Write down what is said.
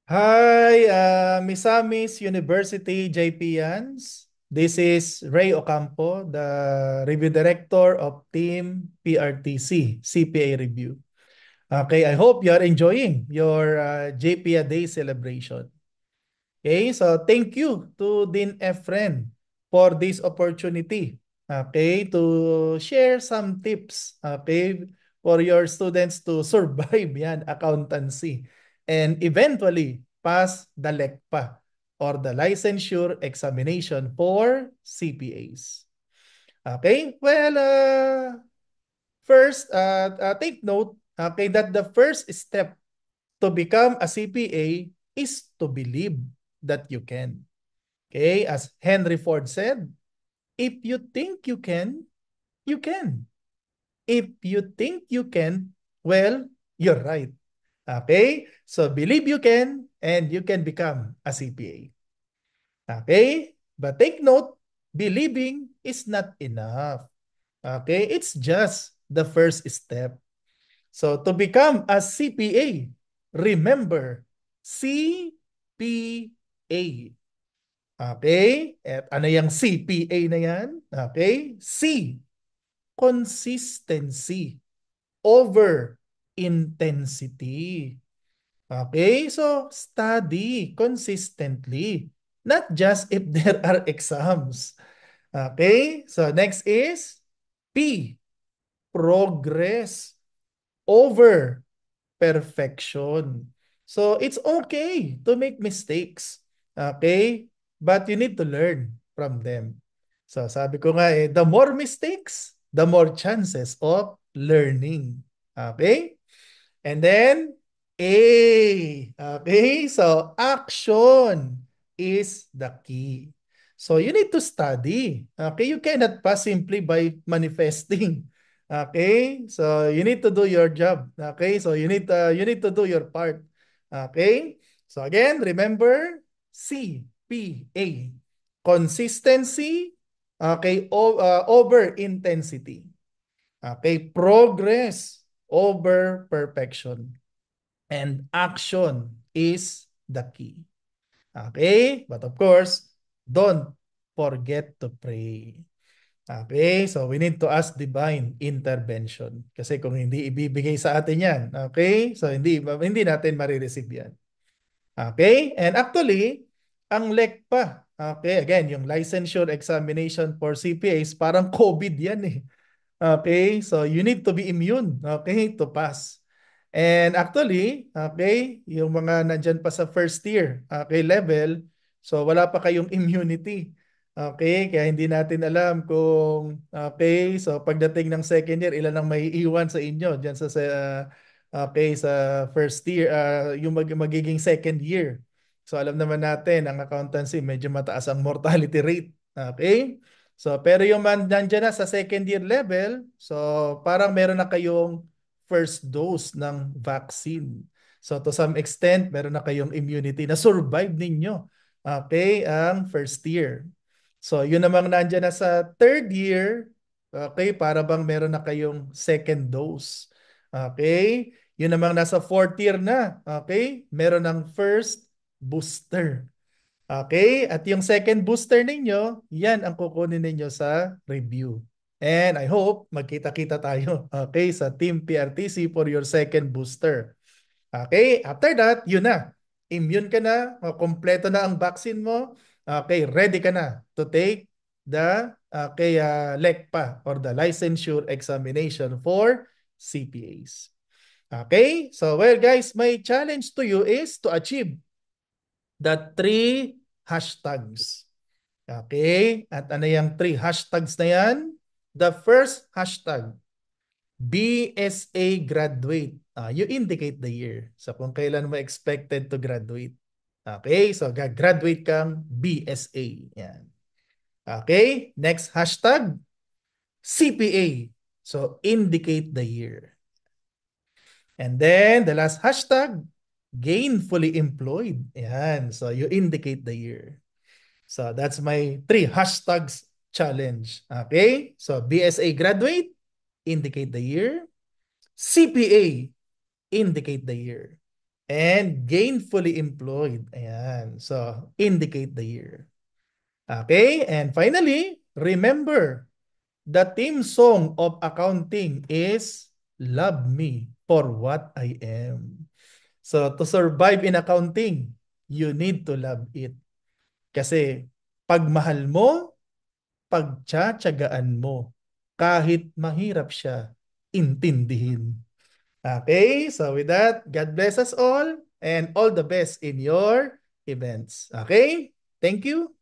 Hi, Misamis University JPians. This is Ray Ocampo, the Review Director of Team PRTC, CPA Review. Okay, I hope you are enjoying your JPA Day celebration. Okay, so thank you to Dean Efren for this opportunity. Okay, to share some tips. Okay, for your students to survive yan, accountancy, and eventually pass the LECPA or the licensure examination for CPAs. Okay, well, first, take note, okay, that the first step to become a CPA is to believe that you can. Okay, as Henry Ford said, if you think you can, you can. If you think you can, well, you're right. Okay, so believe you can and you can become a CPA. Okay, but take note, believing is not enough. Okay, it's just the first step. So to become a CPA, remember, CPA. Okay? At ano yung CPA na yan? Okay? C, consistency over intensity. Okay? So, study consistently. Not just if there are exams. Okay? So, next is P, progress over perfection. So it's okay to make mistakes. Okay? But you need to learn from them. So sabi ko nga the more mistakes, the more chances of learning. Okay? And then A. Okay? So action is the key. So you need to study. Okay? You cannot pass simply by manifesting. Okay? So you need to do your job. Okay? So you need to do your part. Okay? So again, remember CPA. Consistency, okay, over intensity. Okay, progress over perfection. And action is the key. Okay? But of course, don't forget to pray. Okay? So we need to ask divine intervention. Kasi kung hindi ibibigay sa atin yan, okay? So hindi natin marireceive yan. Okay? And actually, ang LECPA, okay, again, yung licensure examination for CPAs, parang COVID yan eh. Okay, so you need to be immune, okay, to pass. And actually, okay, yung mga nandyan pa sa first year, okay, level, so wala pa kayong immunity. Okay, kaya hindi natin alam kung, okay, so pagdating ng second year, ilan ang may iwan sa inyo dyan okay, sa first year, yung magiging second year. So alam naman natin, ang accountancy, medyo mataas ang mortality rate. Okay? So, pero yung nandyan na sa second year level, so parang meron na kayong first dose ng vaccine. So, to some extent, meron na kayong immunity na survive ninyo. Okay, ang first year. So, yun namang nandyan na sa third year, okay, para bang meron na kayong second dose. Okay, yun namang nasa fourth year na, okay, meron ng first booster. Okay? At yung second booster ninyo, yan ang kukunin ninyo sa review. And I hope magkita-kita tayo, okay, sa Team PRTC for your second booster. Okay? After that, yun na. Immune ka na, kompleto na ang vaccine mo. Okay, ready ka na to take the LECPA or the licensure examination for CPAs. Okay? So, well guys, my challenge to you is to achieve the three hashtags. Okay? At ano yung three hashtags na yan? The first hashtag, BSA graduate. You indicate the year. So kung kailan mo expected to graduate. Okay? So graduate kang BSA. Yan. Okay? Next hashtag, CPA. So indicate the year. And then the last hashtag, gainfully employed. Yan. So you indicate the year. So that's my three hashtags challenge. Okay? So BSA graduate, indicate the year. CPA, indicate the year. and gainfully employed. Ayan. So, indicate the year. Okay? And finally, remember, the theme song of accounting is Love Me for What I Am. So, to survive in accounting, you need to love it. Kasi, pag mahal mo, pagtsatsagaan mo, kahit mahirap siya, intindihin. Okay, so with that, God bless us all and all the best in your events. Okay, thank you.